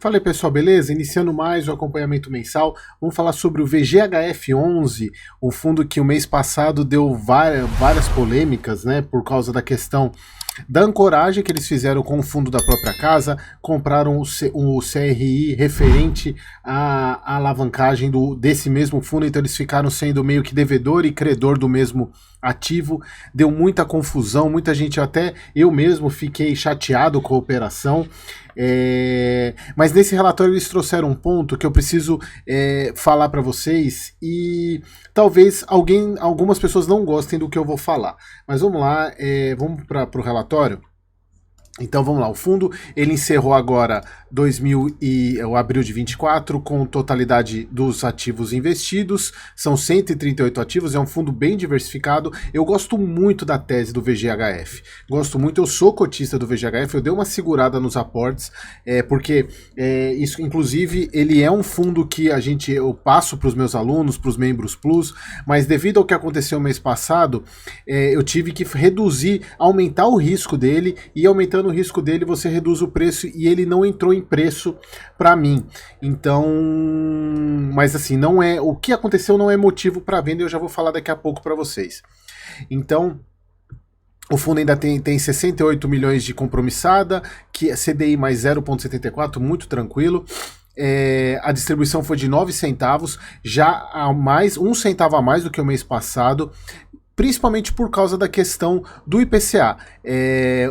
Fala aí pessoal, beleza? Iniciando mais o acompanhamento mensal, vamos falar sobre o VGHF11, o fundo que o mês passado deu várias polêmicas, né, por causa da questão da ancoragem que eles fizeram com o fundo da própria casa, compraram o CRI referente à alavancagem desse mesmo fundo, então eles ficaram sendo meio que devedor e credor do mesmo ativo, deu muita confusão, muita gente, até eu mesmo fiquei chateado com a operação. Mas nesse relatório eles trouxeram um ponto que eu preciso falar para vocês e talvez algumas pessoas não gostem do que eu vou falar. Mas vamos lá, vamos para o relatório. Então vamos lá, o fundo ele encerrou agora o abril de 24 com totalidade dos ativos investidos, são 138 ativos, é um fundo bem diversificado. Eu gosto muito da tese do VGHF, gosto muito, eu sou cotista do VGHF, eu dei uma segurada nos aportes, porque isso, inclusive, ele é um fundo que eu passo para os meus alunos, para os membros plus, mas devido ao que aconteceu no mês passado, eu tive que reduzir, aumentar o risco dele, e aumentando o risco dele, você reduz o preço, e ele não entrou em preço para mim. Então, mas assim, não é o que aconteceu, não é motivo para venda, eu já vou falar daqui a pouco para vocês. Então, o fundo ainda tem 68 milhões de compromissada, que é CDI mais 0,74, muito tranquilo. A distribuição foi de 9 centavos, já a mais 1 centavo a mais do que o mês passado, principalmente por causa da questão do IPCA.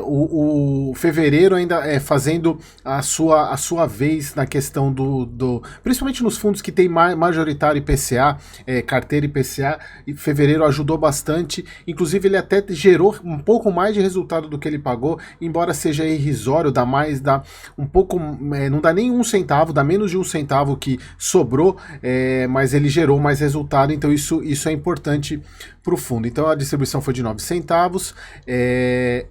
O fevereiro ainda fazendo a sua vez na questão principalmente nos fundos que tem majoritário IPCA, carteira IPCA, e fevereiro ajudou bastante, inclusive ele até gerou um pouco mais de resultado do que ele pagou, embora seja irrisório, dá um pouco, não dá nem 1 centavo, dá menos de 1 centavo que sobrou, mas ele gerou mais resultado, então isso é importante para o fundo. Então a distribuição foi de 9 centavos.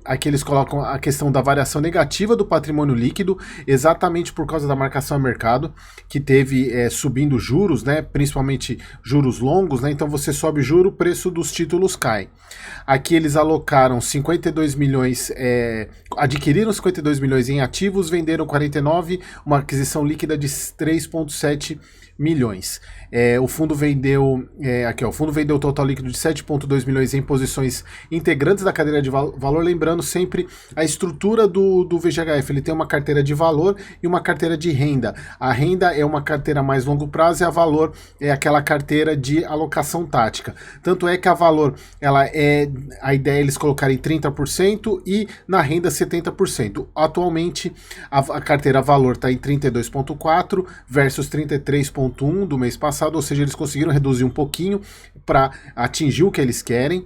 Aqui eles colocam a questão da variação negativa do patrimônio líquido, exatamente por causa da marcação a mercado, que teve subindo juros, né, principalmente juros longos, né, então você sobe o juro, o preço dos títulos cai. Aqui eles alocaram 52 milhões, adquiriram 52 milhões em ativos, venderam 49, uma aquisição líquida de 3,7 milhões. O fundo vendeu o fundo vendeu total líquido de 7,2 milhões em posições integrantes da cadeira de valor, lembrando sempre a estrutura do VGHF, ele tem uma carteira de valor e uma carteira de renda. A renda é uma carteira mais longo prazo e a valor é aquela carteira de alocação tática. Tanto é que a valor, a ideia é eles colocarem 30% e na renda 70%. Atualmente a carteira valor está em 32,4 versus 33,1 do mês passado, ou seja, eles conseguiram reduzir um pouquinho para atingir o que eles querem.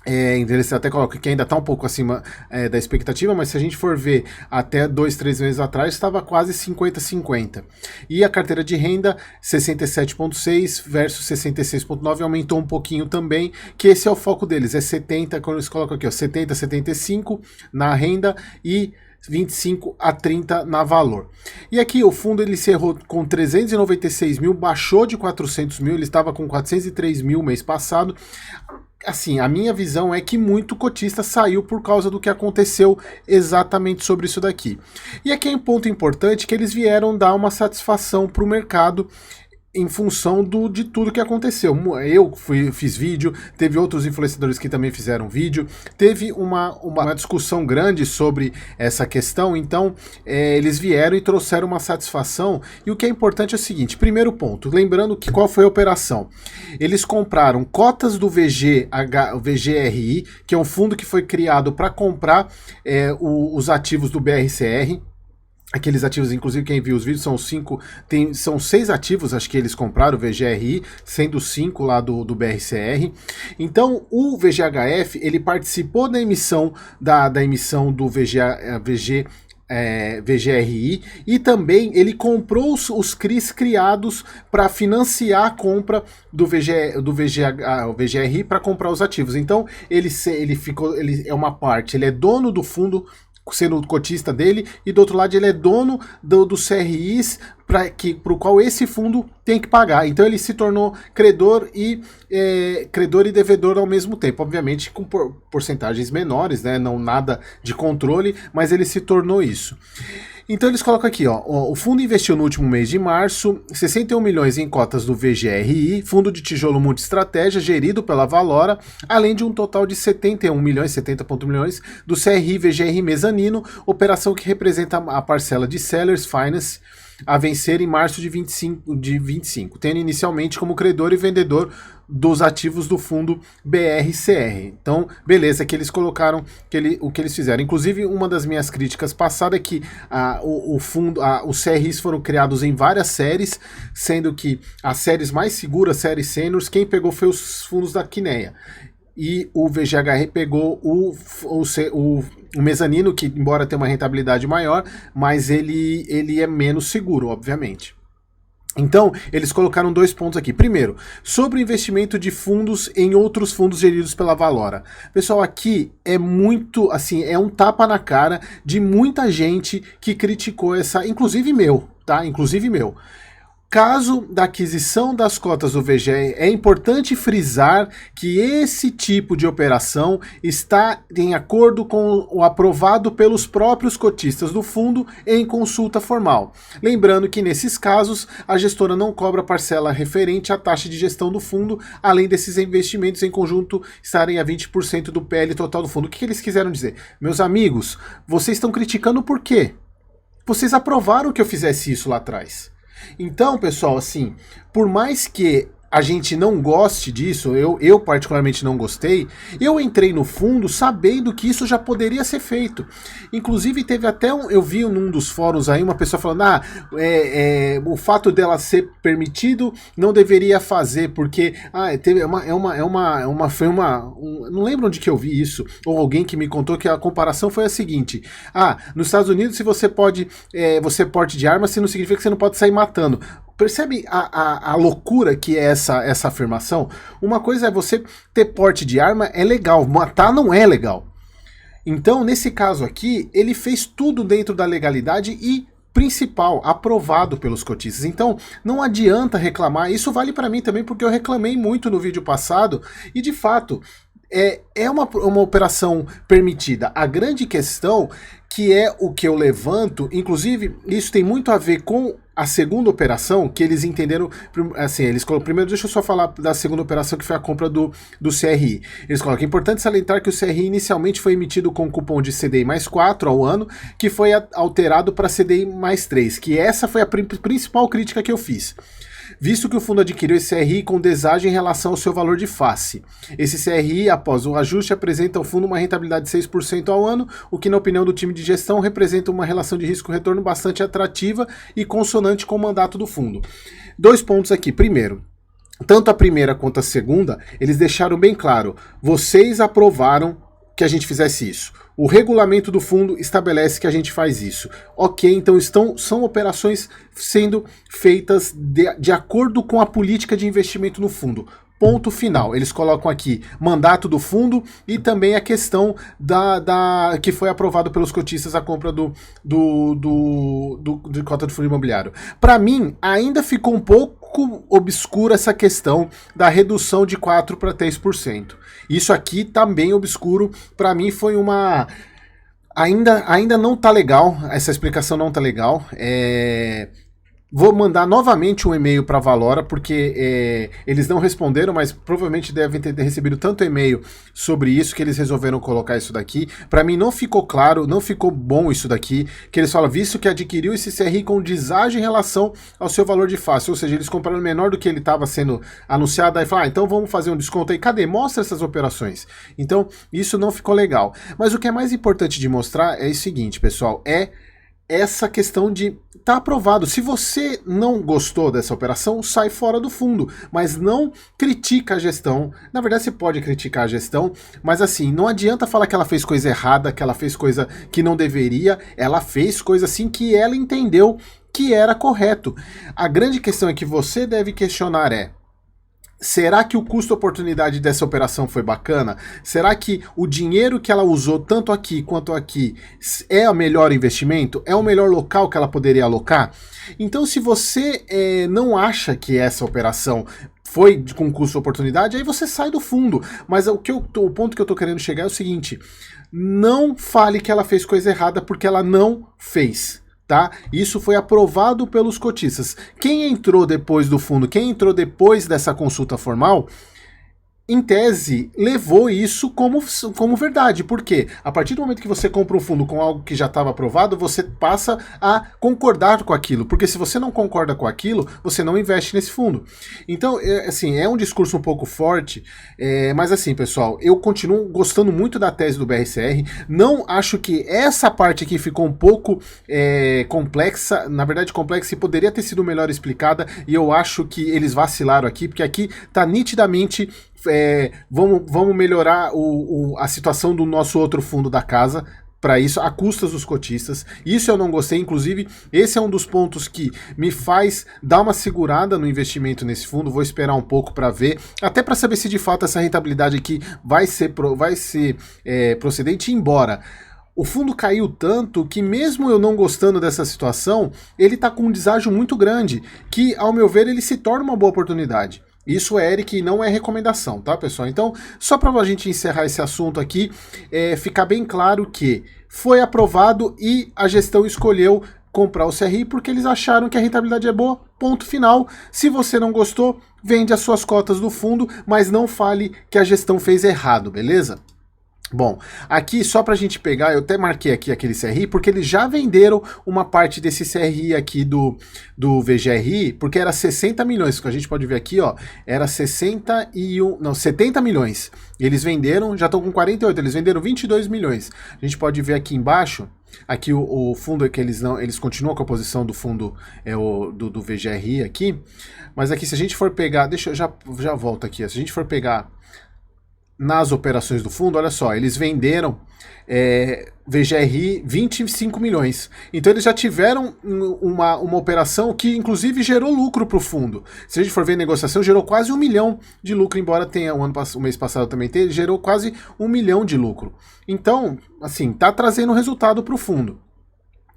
Eles até colocam que ainda está um pouco acima da expectativa, mas se a gente for ver até 2-3 meses atrás, estava quase 50-50. E a carteira de renda, 67,6 versus 66,9, aumentou um pouquinho também, que esse é o foco deles, 70, quando eles colocam aqui, ó, 70-75 na renda e 25 a 30 na valor. E aqui o fundo ele encerrou com 396 mil, baixou de 400 mil, ele estava com 403 mil mês passado. Assim, a minha visão é que muito cotista saiu por causa do que aconteceu exatamente sobre isso daqui. E aqui é um ponto importante que eles vieram dar uma satisfação para o mercado em função de tudo que aconteceu. Eu fiz vídeo, teve outros influenciadores que também fizeram vídeo, teve uma discussão grande sobre essa questão, então eles vieram e trouxeram uma satisfação, e o que é importante é o seguinte, primeiro ponto, lembrando que qual foi a operação? Eles compraram cotas do VGRI, que é um fundo que foi criado para comprar os ativos do BRCR. Aqueles ativos, inclusive quem viu os vídeos, são 6 ativos, acho que eles compraram o VGRI, sendo 5 lá do BRCR. Então o VGHF, ele participou da emissão do VGRI, e também ele comprou os CRIs criados para financiar a compra do VGRI para comprar os ativos. Então ele é uma parte, ele é dono do fundo, sendo o cotista dele, e do outro lado ele é dono dos CRIs para o qual esse fundo tem que pagar. Então ele se tornou credor e devedor ao mesmo tempo, obviamente com porcentagens menores, né? Não nada de controle, mas ele se tornou isso. Então eles colocam aqui, ó, o fundo investiu no último mês de março 61 milhões em cotas do VGRI, fundo de tijolo multi-estratégia gerido pela Valora, além de um total de 71 milhões, 70 milhões do CRI VGR Mezanino, operação que representa a parcela de Sellers Finance a vencer em março de 25, tendo inicialmente como credor e vendedor dos ativos do fundo BRCR. Então, beleza, que eles colocaram o que eles fizeram. Inclusive, uma das minhas críticas passadas é que os CRIs foram criados em várias séries, sendo que as séries mais seguras, séries sêniores, quem pegou foi os fundos da Kinea. E o VGHR pegou o mezanino, que embora tenha uma rentabilidade maior, mas ele é menos seguro, obviamente. Então, eles colocaram 2 pontos aqui. Primeiro, sobre o investimento de fundos em outros fundos geridos pela Valora. Pessoal, aqui é muito, assim, é um tapa na cara de muita gente que criticou inclusive meu, tá? Inclusive meu. Caso da aquisição das cotas do VGR, é importante frisar que esse tipo de operação está em acordo com o aprovado pelos próprios cotistas do fundo em consulta formal. Lembrando que nesses casos, a gestora não cobra parcela referente à taxa de gestão do fundo, além desses investimentos em conjunto estarem a 20% do PL total do fundo. O que eles quiseram dizer? Meus amigos, vocês estão criticando por quê? Vocês aprovaram que eu fizesse isso lá atrás. Então, pessoal, assim, por mais que a gente não goste disso, eu particularmente não gostei, eu entrei no fundo sabendo que isso já poderia ser feito. Inclusive teve até eu vi num dos fóruns aí uma pessoa falando, o fato dela ser permitido não deveria fazer, porque não lembro onde que eu vi isso, ou alguém que me contou que a comparação foi a seguinte, nos Estados Unidos se você pode, você porte de arma, se não significa que você não pode sair matando. Percebe a loucura que é essa afirmação? Uma coisa é você ter porte de arma, é legal, matar não é legal. Então, nesse caso aqui, ele fez tudo dentro da legalidade e, principal, aprovado pelos cotistas. Então, não adianta reclamar, isso vale para mim também, porque eu reclamei muito no vídeo passado, e de fato, é uma operação permitida. A grande questão, que é o que eu levanto, inclusive, isso tem muito a ver com a segunda operação, que eles entenderam, assim, primeiro deixa eu só falar da segunda operação, que foi a compra do CRI. Eles colocam, é importante salientar que o CRI inicialmente foi emitido com cupom de CDI mais 4 ao ano, que foi alterado para CDI mais 3, que essa foi a principal crítica que eu fiz. Visto que o fundo adquiriu esse CRI com deságio em relação ao seu valor de face. Esse CRI, após o ajuste, apresenta ao fundo uma rentabilidade de 6% ao ano, o que, na opinião do time de gestão, representa uma relação de risco-retorno bastante atrativa e consonante com o mandato do fundo. 2 pontos aqui. Primeiro, tanto a primeira quanto a segunda, eles deixaram bem claro, vocês aprovaram que a gente fizesse isso. O regulamento do fundo estabelece que a gente faz isso. Ok, então são operações sendo feitas de acordo com a política de investimento no fundo. Ponto final. Eles colocam aqui mandato do fundo e também a questão que foi aprovado pelos cotistas a compra de cota do fundo imobiliário. Para mim, ainda ficou um pouco obscura essa questão da redução de 4% para 3%. Isso aqui também obscuro. Para mim foi uma... Ainda não tá legal, essa explicação não tá legal. Vou mandar novamente um e-mail para a Valora, porque eles não responderam, mas provavelmente devem ter recebido tanto e-mail sobre isso que eles resolveram colocar isso daqui. Para mim não ficou claro, não ficou bom isso daqui, que eles falam, visto que adquiriu esse CRI com deságio em relação ao seu valor de face, ou seja, eles compraram menor do que ele estava sendo anunciado, aí falaram, então vamos fazer um desconto aí, cadê? Mostra essas operações. Então, isso não ficou legal. Mas o que é mais importante de mostrar é o seguinte, pessoal, essa questão de tá aprovado. Se você não gostou dessa operação, sai fora do fundo, mas não critica a gestão. Na verdade, você pode criticar a gestão, mas assim, não adianta falar que ela fez coisa errada, que ela fez coisa que não deveria. Ela fez coisa assim que ela entendeu que era correto. A grande questão é que você deve questionar será que o custo-oportunidade dessa operação foi bacana? Será que o dinheiro que ela usou tanto aqui quanto aqui é o melhor investimento? É o melhor local que ela poderia alocar? Então, se você não acha que essa operação foi com custo-oportunidade, aí você sai do fundo. Mas o ponto que eu tô querendo chegar é o seguinte, não fale que ela fez coisa errada porque ela não fez. tá? Isso foi aprovado pelos cotistas. Quem entrou depois do fundo, quem entrou depois dessa consulta formal, em tese, levou isso como verdade. Por quê? A partir do momento que você compra um fundo com algo que já estava aprovado, você passa a concordar com aquilo. Porque se você não concorda com aquilo, você não investe nesse fundo. Então, assim, é um discurso um pouco forte, mas assim, pessoal, eu continuo gostando muito da tese do BRCR. Não acho que essa parte aqui ficou um pouco complexa, na verdade complexa, e poderia ter sido melhor explicada, e eu acho que eles vacilaram aqui, porque aqui tá nitidamente... vamos melhorar a situação do nosso outro fundo da casa, para isso, a custas dos cotistas. Isso eu não gostei, inclusive, esse é um dos pontos que me faz dar uma segurada no investimento nesse fundo. Vou esperar um pouco para ver, até para saber se de fato essa rentabilidade aqui vai ser procedente, embora... O fundo caiu tanto que, mesmo eu não gostando dessa situação, ele está com um deságio muito grande, que, ao meu ver, ele se torna uma boa oportunidade. Isso é, Eric, não é recomendação, tá, pessoal? Então, só para a gente encerrar esse assunto aqui, ficar bem claro que foi aprovado e a gestão escolheu comprar o CRI porque eles acharam que a rentabilidade é boa, ponto final. Se você não gostou, vende as suas cotas do fundo, mas não fale que a gestão fez errado, beleza? Bom, aqui só pra gente pegar, eu até marquei aqui aquele CRI, porque eles já venderam uma parte desse CRI aqui do VGRI, porque era 60 milhões, que a gente pode ver aqui, ó, era 70 milhões. Eles venderam, já estão com 48, eles venderam 22 milhões. A gente pode ver aqui embaixo, aqui o fundo é que eles continuam com a posição do fundo do VGRI aqui, mas aqui se a gente for pegar, deixa eu já volto aqui, se a gente for pegar nas operações do fundo, olha só, eles venderam VGRI 25 milhões. Então eles já tiveram uma operação que inclusive gerou lucro para o fundo. Se a gente for ver a negociação, gerou quase 1 milhão de lucro, embora tenha o mês passado também gerou quase 1 milhão de lucro. Então, assim, tá trazendo resultado para o fundo.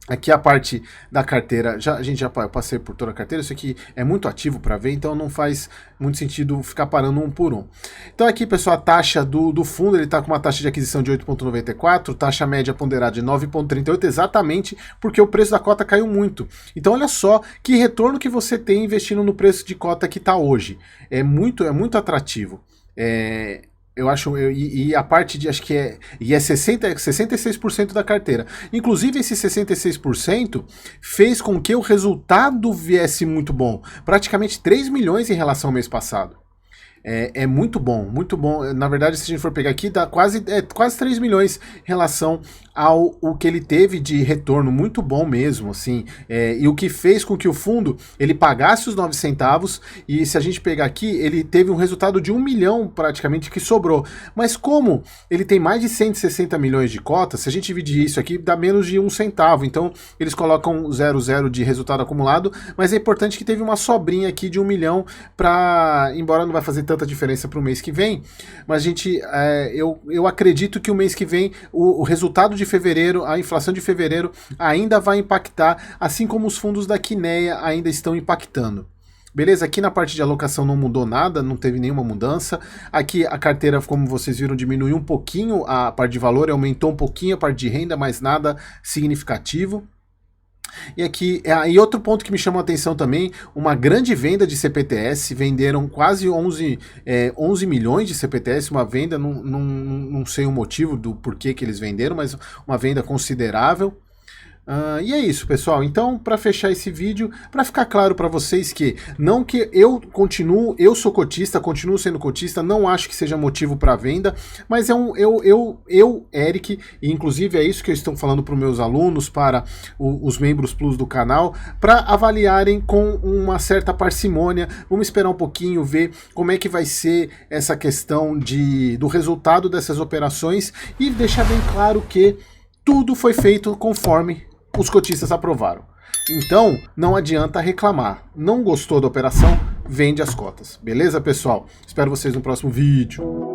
Aqui a parte da carteira, eu passei por toda a carteira, isso aqui é muito ativo para ver, então não faz muito sentido ficar parando um por um. Então aqui, pessoal, a taxa do fundo, ele está com uma taxa de aquisição de 8,94, taxa média ponderada de 9,38, exatamente porque o preço da cota caiu muito. Então olha só que retorno que você tem investindo no preço de cota que está hoje. É muito atrativo. Eu acho, e a parte de, acho que é 66% da carteira. Inclusive, esse 66% fez com que o resultado viesse muito bom. Praticamente 3 milhões em relação ao mês passado. É muito bom, muito bom. Na verdade, se a gente for pegar aqui, dá quase 3 milhões em relação ao que ele teve de retorno, muito bom mesmo, assim. E o que fez com que o fundo, ele pagasse os 9 centavos, e se a gente pegar aqui, ele teve um resultado de 1 milhão praticamente que sobrou. Mas como ele tem mais de 160 milhões de cotas, se a gente dividir isso aqui, dá menos de 1 centavo. Então, eles colocam 0,0 de resultado acumulado, mas é importante que teve uma sobrinha aqui de 1 milhão para, embora não vai fazer tanta diferença para o mês que vem, mas eu acredito que o mês que vem o resultado de fevereiro, a inflação de fevereiro ainda vai impactar, assim como os fundos da Kinea ainda estão impactando. Beleza? Aqui na parte de alocação não mudou nada, não teve nenhuma mudança. Aqui a carteira, como vocês viram, diminuiu um pouquinho a parte de valor, aumentou um pouquinho a parte de renda, mas nada significativo. E aqui, e outro ponto que me chamou a atenção também, uma grande venda de CPTS, venderam quase 11 milhões de CPTS, uma venda, não sei o motivo do porquê que eles venderam, mas uma venda considerável. E é isso, pessoal. Então, para fechar esse vídeo, para ficar claro para vocês que não que eu sou cotista, continuo sendo cotista, não acho que seja motivo para venda, mas Eric, e inclusive é isso que eu estou falando para os meus alunos, para os membros plus do canal, para avaliarem com uma certa parcimônia. Vamos esperar um pouquinho, ver como é que vai ser essa questão do resultado dessas operações e deixar bem claro que tudo foi feito conforme os cotistas aprovaram. Então, não adianta reclamar. Não gostou da operação? Vende as cotas. Beleza, pessoal? Espero vocês no próximo vídeo.